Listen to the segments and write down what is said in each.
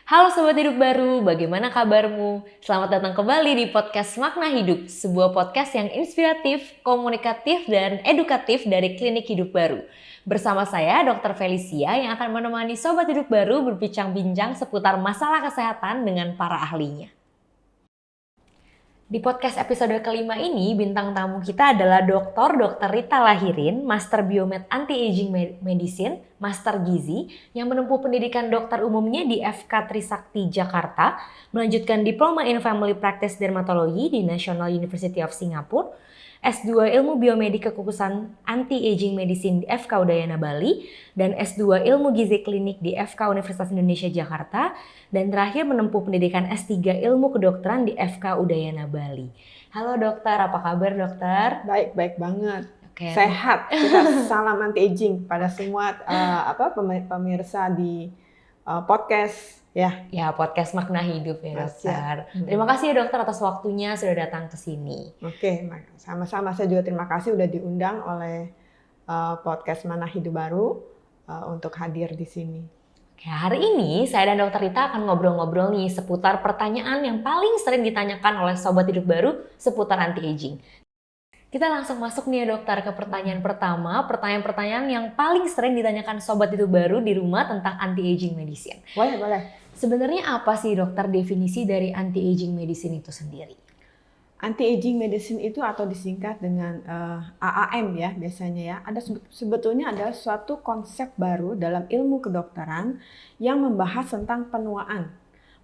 Halo Sobat Hidup Baru, bagaimana kabarmu? Selamat datang kembali di podcast Makna Hidup, sebuah podcast yang inspiratif, komunikatif, dan edukatif dari Klinik Hidup Baru. Bersama saya, Dr. Felicia, yang akan menemani Sobat Hidup Baru berbincang-bincang seputar masalah kesehatan dengan para ahlinya. Di podcast episode kelima ini, bintang tamu kita adalah Dr. Rita Lahirin, Master Biomed Anti-Aging Medicine, Master Gizi, yang menempuh pendidikan dokter umumnya di FK Trisakti, Jakarta, melanjutkan Diploma in Family Practice Dermatology di National University of Singapore, S2 Ilmu Biomedik Kekukusan Anti-Aging Medicine di FK Udayana Bali, dan S2 Ilmu Gizi Klinik di FK Universitas Indonesia Jakarta, dan terakhir menempuh pendidikan S3 Ilmu Kedokteran di FK Udayana Bali. Halo dokter, apa kabar dokter? Baik banget. Oke. Sehat. Kita salam anti-aging pada semua pemirsa di podcast ya. Ya, podcast Makna Hidup ya dokter. Terima kasih ya dokter atas waktunya sudah datang ke sini. Oke, sama-sama. Saya juga terima kasih sudah diundang oleh podcast Makna Hidup Baru untuk hadir di sini. Oke, hari ini saya dan Dokter Rita akan ngobrol-ngobrol nih seputar pertanyaan yang paling sering ditanyakan oleh Sobat Hidup Baru seputar anti-aging. Kita langsung masuk nih ya dokter ke pertanyaan pertama, pertanyaan-pertanyaan yang paling sering ditanyakan Sobat Hidup Baru di rumah tentang anti-aging medicine. Boleh. Sebenarnya apa sih dokter definisi dari anti-aging medicine itu sendiri? Anti-aging medicine itu atau disingkat dengan AAM ya biasanya ya. Sebetulnya adalah suatu konsep baru dalam ilmu kedokteran yang membahas tentang penuaan.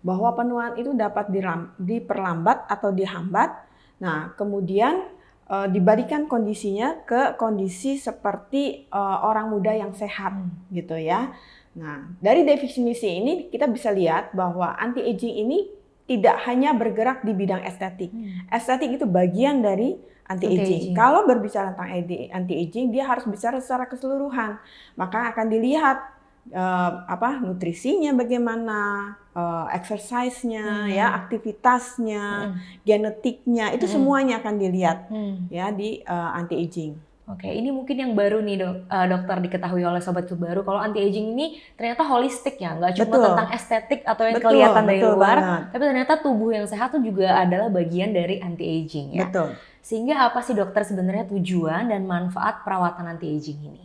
Bahwa penuaan itu dapat diperlambat atau dihambat. Nah, kemudian dibalikan kondisinya ke kondisi seperti orang muda yang sehat gitu ya. Nah, dari definisi ini kita bisa lihat bahwa anti-aging ini tidak hanya bergerak di bidang estetik. Estetik itu bagian dari anti-aging. Kalau berbicara tentang anti-aging, dia harus bicara secara keseluruhan. Maka akan dilihat nutrisinya bagaimana, exercise-nya, ya, aktivitasnya, genetiknya, itu semuanya akan dilihat ya di anti-aging. Oke, ini mungkin yang baru nih dokter diketahui oleh Sobat Hidup Baru. Kalau anti-aging ini ternyata holistik ya, nggak cuma tentang estetik atau yang kelihatan dari luar, tapi ternyata tubuh yang sehat itu juga adalah bagian dari anti-aging ya. Betul. Sehingga apa sih dokter sebenarnya tujuan dan manfaat perawatan anti-aging ini?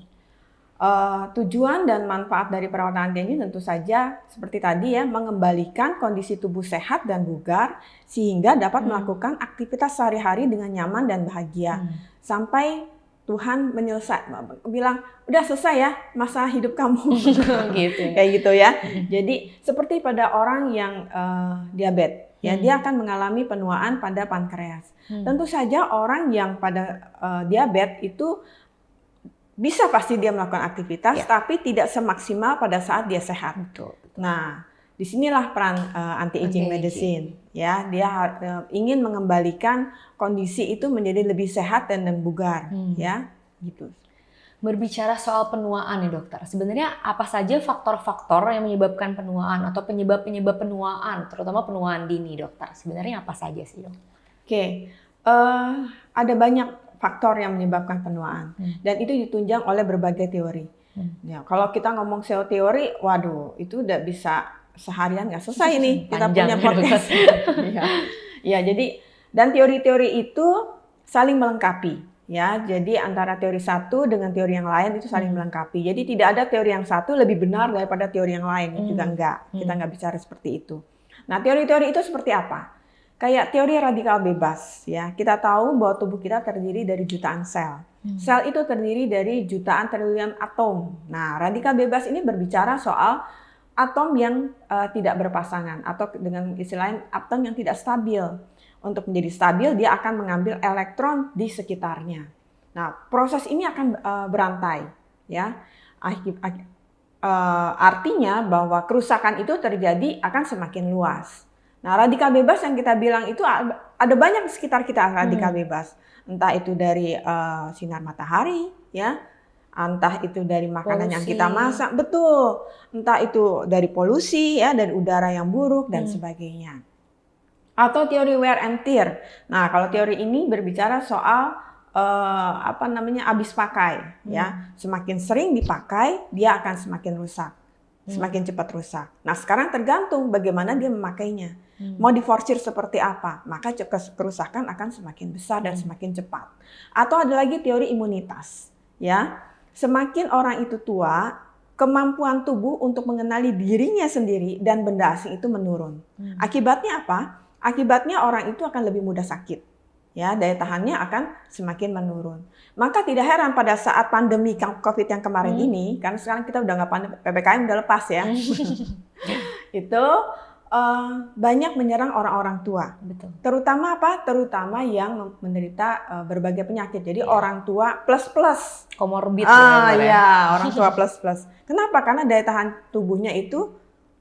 Tujuan dan manfaat dari perawatan anti-aging tentu saja seperti tadi ya, mengembalikan kondisi tubuh sehat dan bugar sehingga dapat melakukan aktivitas sehari-hari dengan nyaman dan bahagia sampai Tuhan bilang udah selesai ya masa hidup kamu gitu. Kayak gitu ya. Jadi seperti pada orang yang diabetes ya, dia akan mengalami penuaan pada pankreas. Tentu saja orang yang pada diabetes itu bisa pasti dia melakukan aktivitas tapi tidak semaksimal pada saat dia sehat. Betul. Nah, disinilah peran anti-aging medicine ya. Dia ingin mengembalikan kondisi itu menjadi lebih sehat dan bugar ya gitu. Berbicara soal penuaan nih dokter, sebenarnya apa saja faktor-faktor yang menyebabkan penuaan atau penyebab-penyebab penuaan, terutama penuaan dini dokter? Sebenarnya apa saja sih dok? Oke, ada banyak faktor yang menyebabkan penuaan dan itu ditunjang oleh berbagai teori. Ya, kalau kita ngomong teori, waduh itu udah bisa seharian nggak selesai nih kita punya podcast. Ya, jadi dan teori-teori itu saling melengkapi ya. Jadi antara teori satu dengan teori yang lain itu saling melengkapi. Jadi tidak ada teori yang satu lebih benar daripada teori yang lain, juga enggak. Kita nggak bicara seperti itu. Nah, teori-teori itu seperti apa? Kayak teori radikal bebas ya. Kita tahu bahwa tubuh kita terdiri dari jutaan sel. Sel itu terdiri dari jutaan triliun atom. Nah, radikal bebas ini berbicara soal atom yang tidak berpasangan atau dengan istilah lain atom yang tidak stabil. Untuk menjadi stabil dia akan mengambil elektron di sekitarnya. Nah, proses ini akan berantai ya. Artinya bahwa kerusakan itu terjadi akan semakin luas. Nah, radikal bebas yang kita bilang itu ada banyak di sekitar kita radikal bebas. Entah itu dari sinar matahari ya. Entah itu dari makanan yang kita masak, betul. Entah itu dari polusi ya, dari udara yang buruk dan sebagainya. Atau teori wear and tear. Nah, kalau teori ini berbicara soal habis pakai ya. Semakin sering dipakai, dia akan semakin rusak. semakin cepat rusak. Nah, sekarang tergantung bagaimana dia memakainya. Mau diforsir seperti apa, maka kerusakan akan semakin besar dan semakin cepat. Atau ada lagi teori imunitas, ya. Semakin orang itu tua, kemampuan tubuh untuk mengenali dirinya sendiri dan benda asing itu menurun. Akibatnya apa? Akibatnya orang itu akan lebih mudah sakit. Ya, daya tahannya akan semakin menurun. Maka tidak heran pada saat pandemi COVID yang kemarin ini, karena sekarang kita udah nggak pandemi, PPKM udah lepas ya, itu banyak menyerang orang-orang tua. Betul. Terutama apa? Terutama yang menderita berbagai penyakit. Jadi orang tua plus. Komorbid ya, orang tua plus. Kenapa? Karena daya tahan tubuhnya itu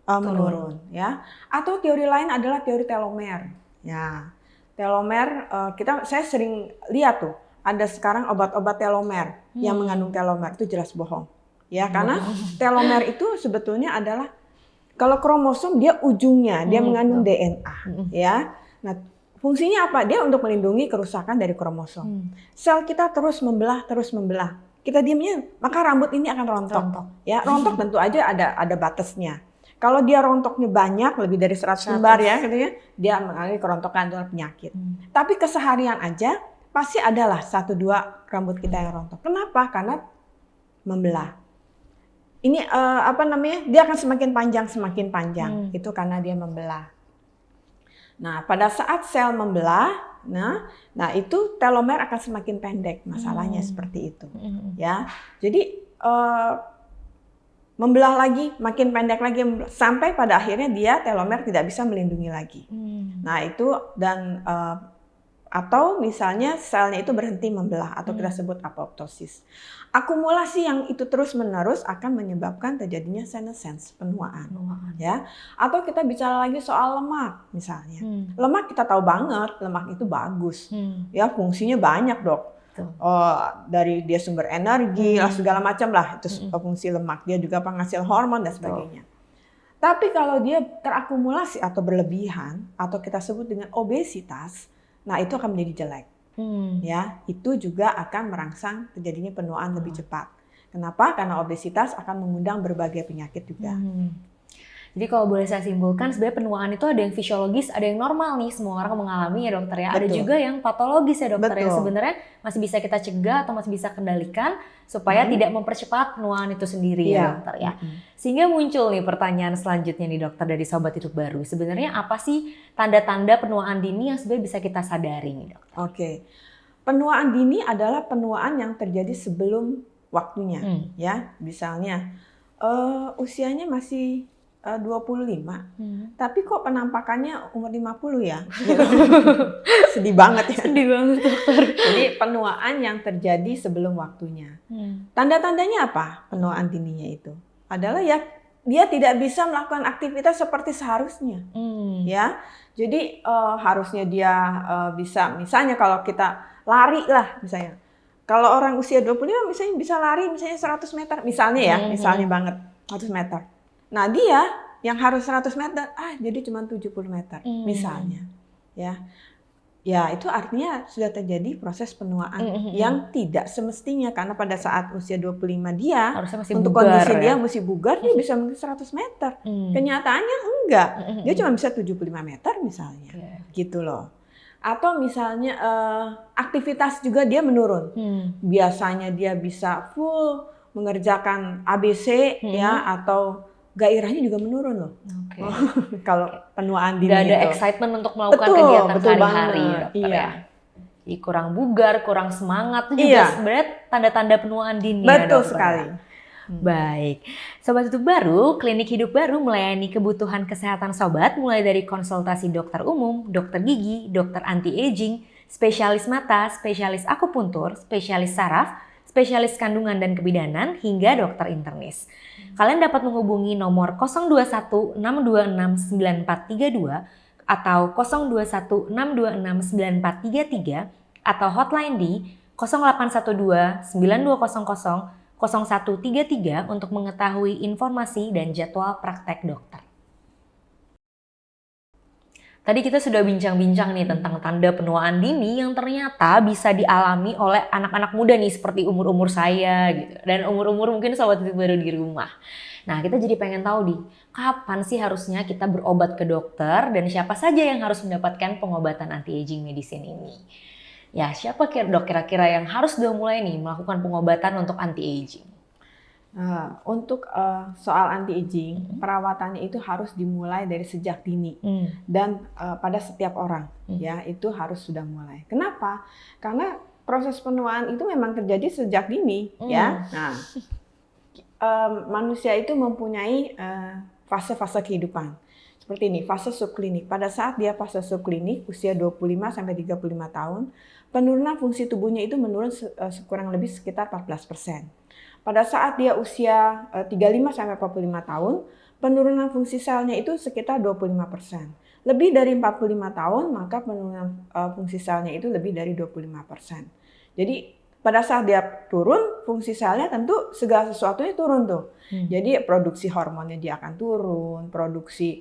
menurun, ya. Atau teori lain adalah teori telomer. Ya. Telomer, saya sering lihat tuh, ada sekarang obat-obat telomer yang mengandung telomer, itu jelas bohong. Ya, karena telomer itu sebetulnya adalah, kalau kromosom dia ujungnya, dia mengandung DNA. Ya. Nah, fungsinya apa? Dia untuk melindungi kerusakan dari kromosom. Sel kita terus membelah. Kita diamnya, maka rambut ini akan rontok. Ya, rontok tentu aja ada batasnya. Kalau dia rontoknya banyak, lebih dari 100 lembar ya, katanya, dia mengalami kerontokan atau penyakit. Tapi keseharian aja pasti adalah 1-2 rambut kita yang rontok. Kenapa? Karena membelah. Ini dia akan semakin panjang. Itu karena dia membelah. Nah, pada saat sel membelah, nah itu telomer akan semakin pendek. Masalahnya seperti itu. Ya, jadi membelah lagi, makin pendek lagi, sampai pada akhirnya dia telomer tidak bisa melindungi lagi. Nah itu, dan atau misalnya selnya itu berhenti membelah, atau kita sebut apoptosis. Akumulasi yang itu terus-menerus akan menyebabkan terjadinya senescence, penuaan. Ya. Atau kita bicara lagi soal lemak misalnya. Lemak kita tahu banget, lemak itu bagus. Ya, fungsinya banyak, Dok. Dari dia sumber energi, segala macam lah, itu fungsi lemak. Dia juga penghasil hormon dan sebagainya. Tapi kalau dia terakumulasi atau berlebihan, atau kita sebut dengan obesitas, nah itu akan menjadi jelek. Ya, itu juga akan merangsang terjadinya penuaan lebih cepat. Kenapa? Karena obesitas akan mengundang berbagai penyakit juga. Jadi kalau boleh saya simpulkan, sebenarnya penuaan itu ada yang fisiologis, ada yang normal nih, semua orang mengalami ya dokter ya. Ada juga yang patologis ya dokter, yang sebenarnya masih bisa kita cegah atau masih bisa kendalikan supaya tidak mempercepat penuaan itu sendiri ya dokter ya. Sehingga muncul nih pertanyaan selanjutnya nih dokter dari Sobat Hidup Baru. Sebenarnya apa sih tanda-tanda penuaan dini yang sebenarnya bisa kita sadari nih dokter? Oke, penuaan dini adalah penuaan yang terjadi sebelum waktunya. Ya, misalnya usianya masih 25, tapi kok penampakannya umur 50 ya? Sedih banget ya. Sedih banget dokter. Jadi penuaan yang terjadi sebelum waktunya. Tanda-tandanya apa penuaan dininya itu? Adalah ya dia tidak bisa melakukan aktivitas seperti seharusnya. Ya, jadi harusnya dia bisa, misalnya kalau kita lari lah misalnya. Kalau orang usia 25 misalnya bisa lari misalnya 100 meter, misalnya ya, misalnya banget 100 meter. Nah dia yang harus 100 meter, jadi cuma 70 meter misalnya. Ya itu artinya sudah terjadi proses penuaan yang tidak semestinya. Karena pada saat usia 25 dia, untuk bugar, kondisi dia mesti bugar, dia bisa 100 meter. Kenyataannya enggak, dia cuma bisa 75 meter misalnya. Gitu loh. Atau misalnya aktivitas juga dia menurun. Biasanya dia bisa full mengerjakan ABC ya, atau gairahnya juga menurun loh. Kalau penuaan dini gak ada excitement untuk melakukan kegiatan sehari-hari ya. Jadi kurang bugar, kurang semangat itu juga sebenarnya tanda-tanda penuaan dini. Betul sekali. Baik, Sobat Hidup Baru, Klinik Hidup Baru melayani kebutuhan kesehatan sobat mulai dari konsultasi dokter umum, dokter gigi, dokter anti-aging, spesialis mata, spesialis akupuntur, spesialis saraf, spesialis kandungan dan kebidanan, hingga dokter internis. Kalian dapat menghubungi nomor 021 626 9432 atau 021 626 9433 atau hotline di 0812 9200 0133 untuk mengetahui informasi dan jadwal praktek dokter. Tadi kita sudah bincang-bincang nih tentang tanda penuaan dini yang ternyata bisa dialami oleh anak-anak muda nih seperti umur-umur saya gitu. Dan umur-umur mungkin sobat titik baru di rumah. Nah, kita jadi pengen tahu nih, kapan sih harusnya kita berobat ke dokter dan siapa saja yang harus mendapatkan pengobatan anti-aging medicine ini? Ya, siapa dok kira-kira yang harus udah mulai nih melakukan pengobatan untuk anti-aging? Untuk soal anti-aging, perawatannya itu harus dimulai dari sejak dini dan pada setiap orang, ya itu harus sudah mulai. Kenapa? Karena proses penuaan itu memang terjadi sejak dini, ya. Nah, manusia itu mempunyai fase-fase kehidupan. Seperti ini, fase subklinik. Pada saat dia fase subklinik, usia 25 sampai 35 tahun, penurunan fungsi tubuhnya itu menurun kurang lebih sekitar 14%. Pada saat dia usia 35 sampai 45 tahun, penurunan fungsi selnya itu sekitar 25%. Lebih dari 45 tahun, maka penurunan fungsi selnya itu lebih dari 25%. Jadi pada saat dia turun, fungsi selnya tentu segala sesuatunya turun tuh. Jadi produksi hormonnya dia akan turun, produksi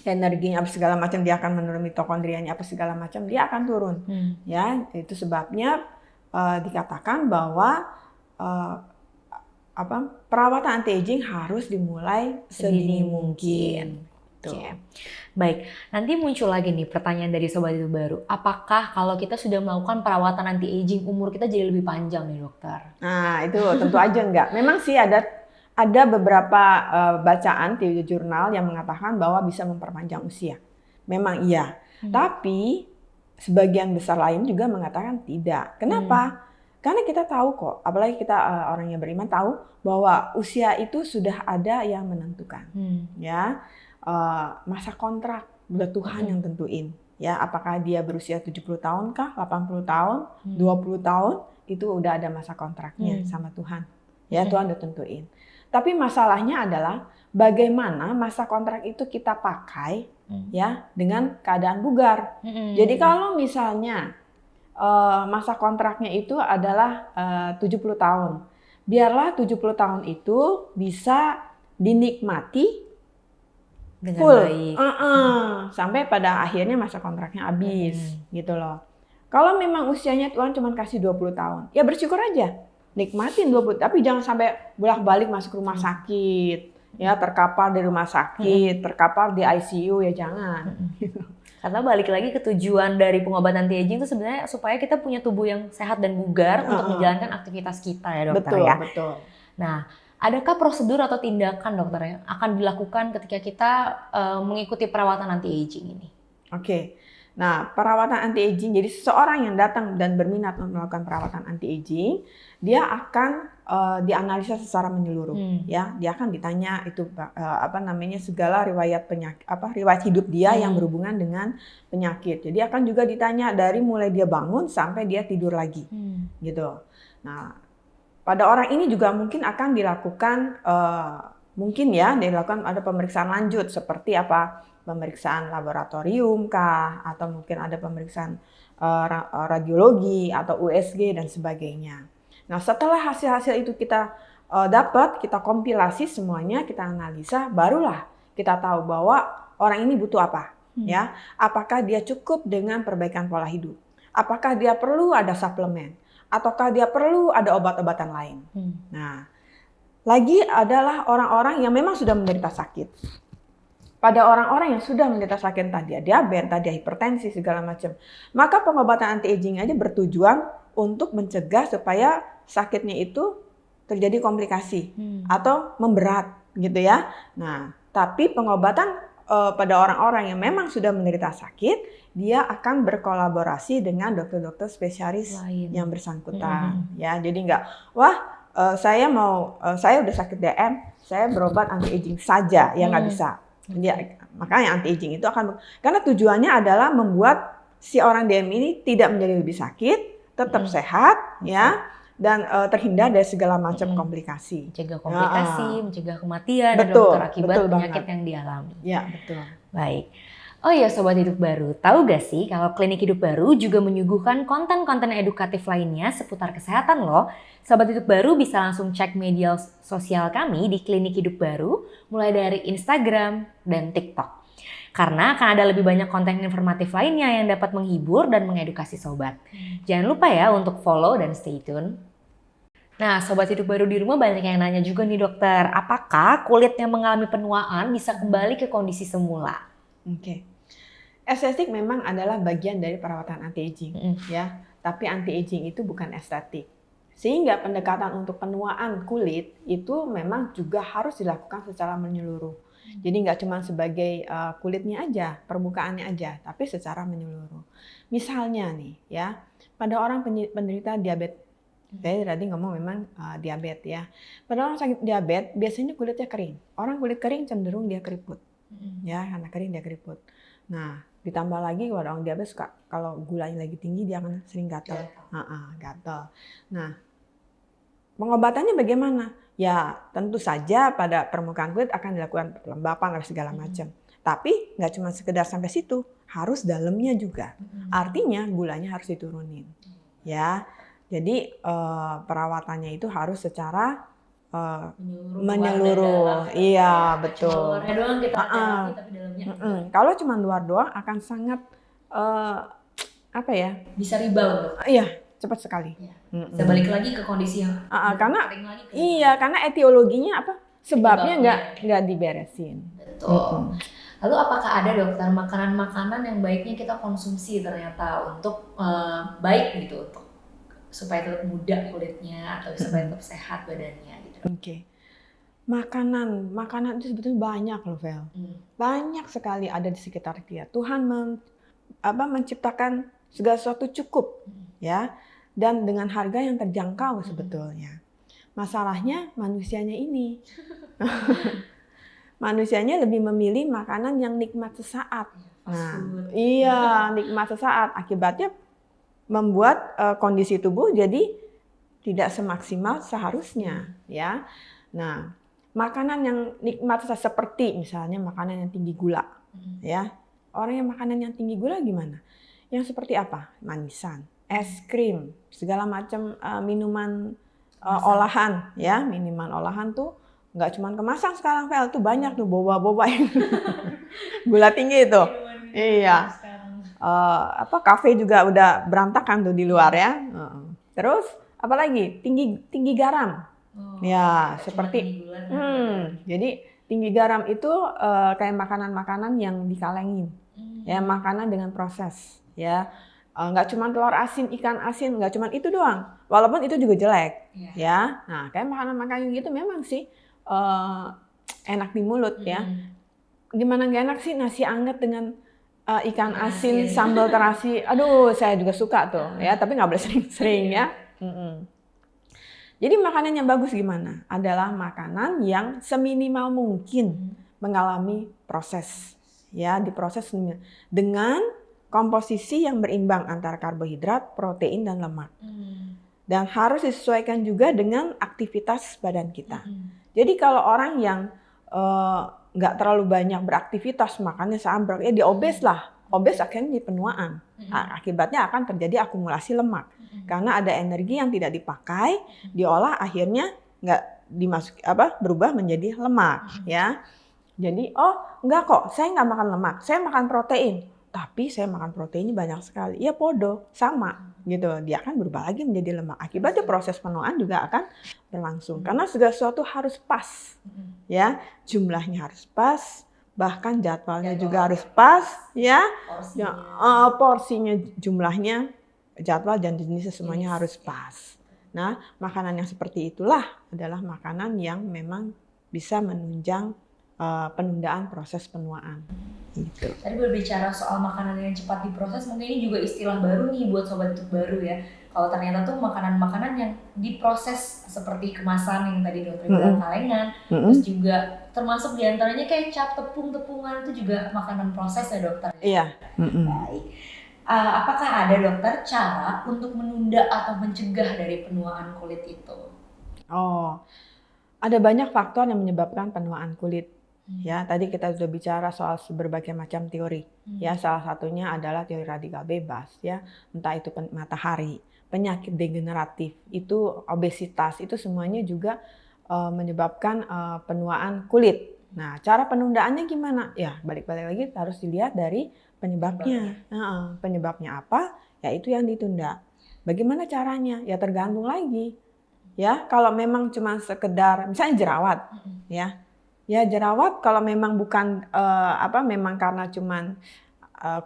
energinya apa segala macam dia akan menurun, mitokondrianya apa segala macam dia akan turun. Ya, itu sebabnya dikatakan bahwa perawatan anti-aging harus dimulai sedini mungkin. Oke. Baik, nanti muncul lagi nih pertanyaan dari sobat itu baru. Apakah kalau kita sudah melakukan perawatan anti-aging umur kita jadi lebih panjang nih dokter? Nah itu tentu aja enggak. Memang sih ada beberapa bacaan di jurnal yang mengatakan bahwa bisa memperpanjang usia. Memang iya. Tapi sebagian besar lain juga mengatakan tidak. Kenapa? Karena kita tahu kok, apalagi kita orang yang beriman tahu bahwa usia itu sudah ada yang menentukan. Ya, masa kontrak udah Tuhan yang tentuin. Ya, apakah dia berusia 70 tahun kah, 80 tahun, 20 tahun, itu udah ada masa kontraknya sama Tuhan. Ya, Tuhan udah tentuin. Tapi masalahnya adalah bagaimana masa kontrak itu kita pakai ya dengan keadaan bugar. Jadi kalau misalnya masa kontraknya itu adalah 70 tahun. Biarlah 70 tahun itu bisa dinikmati dengan full. baik. Sampai pada akhirnya masa kontraknya habis gitu loh. Kalau memang usianya Tuhan cuma kasih 20 tahun, ya bersyukur aja. Nikmatin 20, tapi jangan sampai bolak-balik masuk rumah sakit. Ya, terkapar di rumah sakit, terkapar di ICU, ya jangan. Karena balik lagi ke tujuan dari pengobatan anti-aging itu sebenarnya supaya kita punya tubuh yang sehat dan bugar untuk menjalankan aktivitas kita ya dokter ya. Betul. Nah, adakah prosedur atau tindakan dokter yang akan dilakukan ketika kita mengikuti perawatan anti-aging ini? Oke. Nah, perawatan anti-aging, jadi seseorang yang datang dan berminat untuk melakukan perawatan anti-aging, dia akan dianalisa secara menyeluruh, ya. Dia akan ditanya itu segala riwayat penyakit, riwayat hidup dia yang berhubungan dengan penyakit. Jadi akan juga ditanya dari mulai dia bangun sampai dia tidur lagi, gitu. Nah, pada orang ini juga mungkin akan dilakukan dilakukan ada pemeriksaan lanjut seperti apa? Pemeriksaan laboratorium kah, atau mungkin ada pemeriksaan radiologi atau USG dan sebagainya. Nah, setelah hasil-hasil itu kita dapat, kita kompilasi semuanya, kita analisa, barulah kita tahu bahwa orang ini butuh apa, ya. Apakah dia cukup dengan perbaikan pola hidup? Apakah dia perlu ada suplemen? Ataukah dia perlu ada obat-obatan lain? Nah, lagi adalah orang-orang yang memang sudah menderita sakit. Pada orang-orang yang sudah menderita sakit, entah dia diabetes, entah dia hipertensi, segala macam. Maka pengobatan anti-aging aja bertujuan untuk mencegah supaya sakitnya itu terjadi komplikasi atau memberat gitu ya. Nah, tapi pengobatan pada orang-orang yang memang sudah menderita sakit, dia akan berkolaborasi dengan dokter-dokter spesialis yang bersangkutan. Ya, jadi saya udah sakit DM, saya berobat anti-aging saja, ya nggak bisa. Ya, makanya anti-aging itu karena tujuannya adalah membuat si orang DM ini tidak menjadi lebih sakit, tetap sehat, ya, dan terhindar dari segala macam komplikasi. Mencegah komplikasi, mencegah kematian dokter akibat penyakit yang dialami. Ya, betul. Baik. Oh iya Sobat Hidup Baru, tahu gak sih kalau Klinik Hidup Baru juga menyuguhkan konten-konten edukatif lainnya seputar kesehatan loh. Sobat Hidup Baru bisa langsung cek media sosial kami di Klinik Hidup Baru, mulai dari Instagram dan TikTok. Karena akan ada lebih banyak konten informatif lainnya yang dapat menghibur dan mengedukasi sobat. Jangan lupa ya untuk follow dan stay tune. Nah, Sobat Hidup Baru di rumah banyak yang nanya juga nih dokter, apakah kulit yang mengalami penuaan bisa kembali ke kondisi semula? Oke. Estetik memang adalah bagian dari perawatan anti-aging, ya. Tapi anti-aging itu bukan estetik. Sehingga pendekatan untuk penuaan kulit itu memang juga harus dilakukan secara menyeluruh. Jadi nggak cuma sebagai kulitnya aja, permukaannya aja, tapi secara menyeluruh. Misalnya nih, ya, pada orang penderita diabetes. Saya tadi ngomong memang diabetes ya. Pada orang sakit diabetes biasanya kulitnya kering. Orang kulit kering cenderung dia keriput. Ya, karena kering dia keriput. Nah, ditambah lagi kalau orang diabetes kalau gulanya lagi tinggi dia akan sering gatal. Gatal. Nah, pengobatannya bagaimana? Ya, tentu saja pada permukaan kulit akan dilakukan pelembapan dan segala macam. Tapi nggak cuma sekedar sampai situ, harus dalamnya juga. Artinya gulanya harus diturunin. Ya. Jadi perawatannya itu harus secara menyeluruh. Iya, betul. Luarnya doang kita terapi tapi dalamnya. Kalau cuma luar doang akan sangat apa ya? Bisa rebound. Iya, cepat sekali. Bisa balik lagi ke kondisi yang karena kering lagi. Karena etiologinya apa? Sebabnya nggak diberesin. Betul. Lalu apakah ada dokter makanan-makanan yang baiknya kita konsumsi ternyata untuk baik gitu untuk supaya tetap muda kulitnya atau supaya tetap sehat badannya gitu. Oke. Makanan itu sebetulnya banyak loh, Vel. Banyak sekali ada di sekitar kita. Tuhan menciptakan segala sesuatu cukup, ya, dan dengan harga yang terjangkau sebetulnya. Masalahnya manusianya ini. Manusianya lebih memilih makanan yang nikmat sesaat. Nikmat sesaat. Akibatnya membuat kondisi tubuh jadi tidak semaksimal seharusnya, ya. Nah, makanan yang nikmat seperti misalnya makanan yang tinggi gula, ya. Orang yang makanan yang tinggi gula gimana? Yang seperti apa? Manisan, es krim, segala macam minuman olahan, ya. Minuman olahan tuh nggak cuma kemasan sekarang, Vel, tuh banyak tuh boba-boba yang gula tinggi itu. Iya. Kafe juga udah berantakan tuh di luar ya. Terus apalagi tinggi garam. Ya, seperti jadi tinggi garam itu kayak makanan-makanan yang dikalengin. Ya, makanan dengan proses, ya. Nggak cuma telur asin, ikan asin, nggak cuma itu doang. Walaupun itu juga jelek, ya. Nah, kayak makanan-makanan gitu memang sih enak di mulut, ya. Gimana nggak enak sih nasi anget dengan ikan asin, sambal terasi. Aduh, saya juga suka tuh, ya. Tapi nggak boleh sering-sering, ya. Jadi makanan yang bagus gimana? Adalah makanan yang seminimal mungkin mengalami proses, ya, diproses dengan komposisi yang berimbang antara karbohidrat, protein, dan lemak. Dan harus disesuaikan juga dengan aktivitas badan kita. Jadi kalau orang yang nggak terlalu banyak beraktivitas, makannya sambar, ya dia obes lah. Obes akhirnya di penuaan. Akibatnya akan terjadi akumulasi lemak. Karena ada energi yang tidak dipakai, diolah akhirnya nggak berubah menjadi lemak, ya. Jadi, enggak kok, saya nggak makan lemak, saya makan protein. Tapi saya makan proteinnya banyak sekali. Ya podo, sama gitu. Dia akan berubah lagi menjadi lemak. Akibatnya proses penuaan juga akan berlangsung. Karena segala sesuatu harus pas, ya. Jumlahnya harus pas, bahkan jadwalnya juga harus pas, ya. Porsinya, jumlahnya, jadwal dan jenisnya semuanya harus pas. Nah, makanan yang seperti itulah adalah makanan yang memang bisa menunjang penundaan proses penuaan. Gitu. Tadi berbicara soal makanan yang cepat diproses, mungkin ini juga istilah baru nih buat Sobat Hidup Baru ya. Kalau ternyata tuh makanan-makanan yang diproses seperti kemasan yang tadi dokter bilang kalengan, terus juga termasuk diantaranya kecap, tepung-tepungan itu juga makanan proses ya dokter? Iya. Baik. Apakah ada dokter cara untuk menunda atau mencegah dari penuaan kulit itu? Ada banyak faktor yang menyebabkan penuaan kulit. Ya, tadi kita sudah bicara soal berbagai macam teori. Ya, salah satunya adalah teori radikal bebas, ya. Entah itu matahari, penyakit degeneratif, itu obesitas, itu semuanya juga menyebabkan penuaan kulit. Nah, cara penundaannya gimana? Ya, balik-balik lagi harus dilihat dari penyebabnya. Penyebabnya apa? Ya itu yang ditunda. Bagaimana caranya? Ya tergantung lagi. Ya, kalau memang cuma sekedar misalnya jerawat, ya. Ya jerawat kalau memang bukan memang karena cuman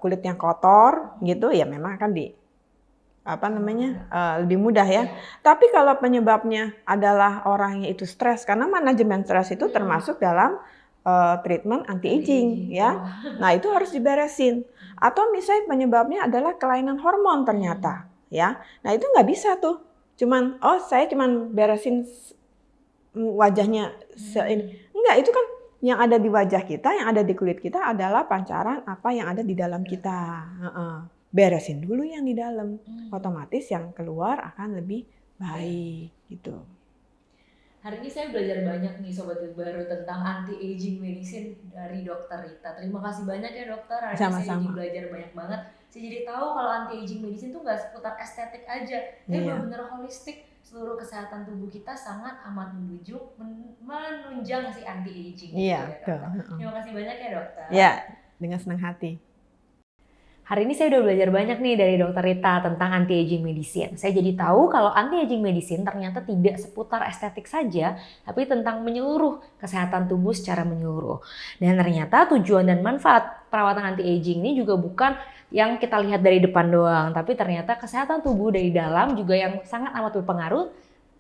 kulit yang kotor gitu, ya memang akan lebih mudah ya. Tapi kalau penyebabnya adalah orangnya itu stres, karena manajemen stres itu termasuk dalam treatment anti-aging ya. Nah itu harus diberesin. Atau misalnya penyebabnya adalah kelainan hormon ternyata ya. Nah itu nggak bisa tuh. Saya cuman beresin wajahnya enggak, itu kan yang ada di wajah kita, yang ada di kulit kita adalah pancaran apa yang ada di dalam kita. Beresin dulu yang di dalam, otomatis yang keluar akan lebih baik gitu. Hari ini saya belajar banyak nih Sobat Hidup Baru tentang anti-aging medicine dari Dokter Rita. Terima kasih banyak ya dokter, hari ini saya jadi belajar banyak banget. Saya jadi tahu kalau anti-aging medicine tuh nggak seputar estetik aja, tapi benar-benar holistik. Seluruh kesehatan tubuh kita sangat amat menunjang si anti-aging. Iya, betul. Terima kasih banyak ya dokter. Ya, dengan senang hati. Hari ini saya udah belajar banyak nih dari Dokter Rita tentang anti-aging medicine. Saya jadi tahu kalau anti-aging medicine ternyata tidak seputar estetik saja, tapi tentang menyeluruh kesehatan tubuh secara menyeluruh. Dan ternyata tujuan dan manfaat perawatan anti-aging ini juga bukan yang kita lihat dari depan doang, tapi ternyata kesehatan tubuh dari dalam juga yang sangat amat berpengaruh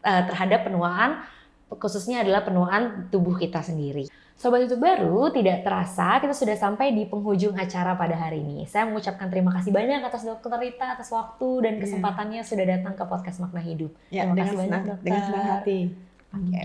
terhadap penuaan, khususnya adalah penuaan tubuh kita sendiri. Sobat YouTube Baru, tidak terasa kita sudah sampai di penghujung acara pada hari ini. Saya mengucapkan terima kasih banyak atas Dokter Rita atas waktu dan kesempatannya sudah datang ke podcast Makna Hidup. Ya, terima kasih banyak dokter. Dengan senang hati. Oke.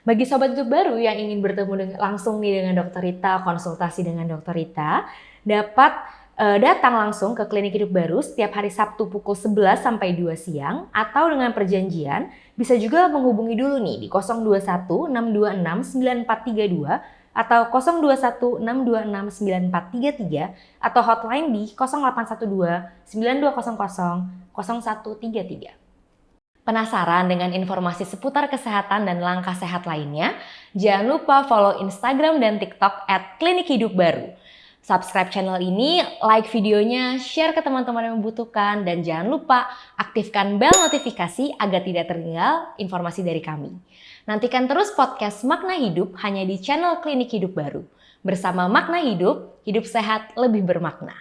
Bagi Sobat YouTube Baru yang ingin bertemu langsung nih dengan Dokter Rita, konsultasi dengan Dokter Rita, dapat datang langsung ke Klinik Hidup Baru setiap hari Sabtu pukul 11 sampai 2 siang atau dengan perjanjian bisa juga menghubungi dulu nih di 021 626 9432 atau 021 626 9433 atau hotline di 0812 9200 0133. Penasaran dengan informasi seputar kesehatan dan langkah sehat lainnya? Jangan lupa follow Instagram dan TikTok @klinikHidupBaru. Subscribe channel ini, like videonya, share ke teman-teman yang membutuhkan, dan jangan lupa aktifkan bel notifikasi agar tidak tertinggal informasi dari kami. Nantikan terus podcast Makna Hidup hanya di channel Klinik Hidup Baru. Bersama Makna Hidup, hidup sehat lebih bermakna.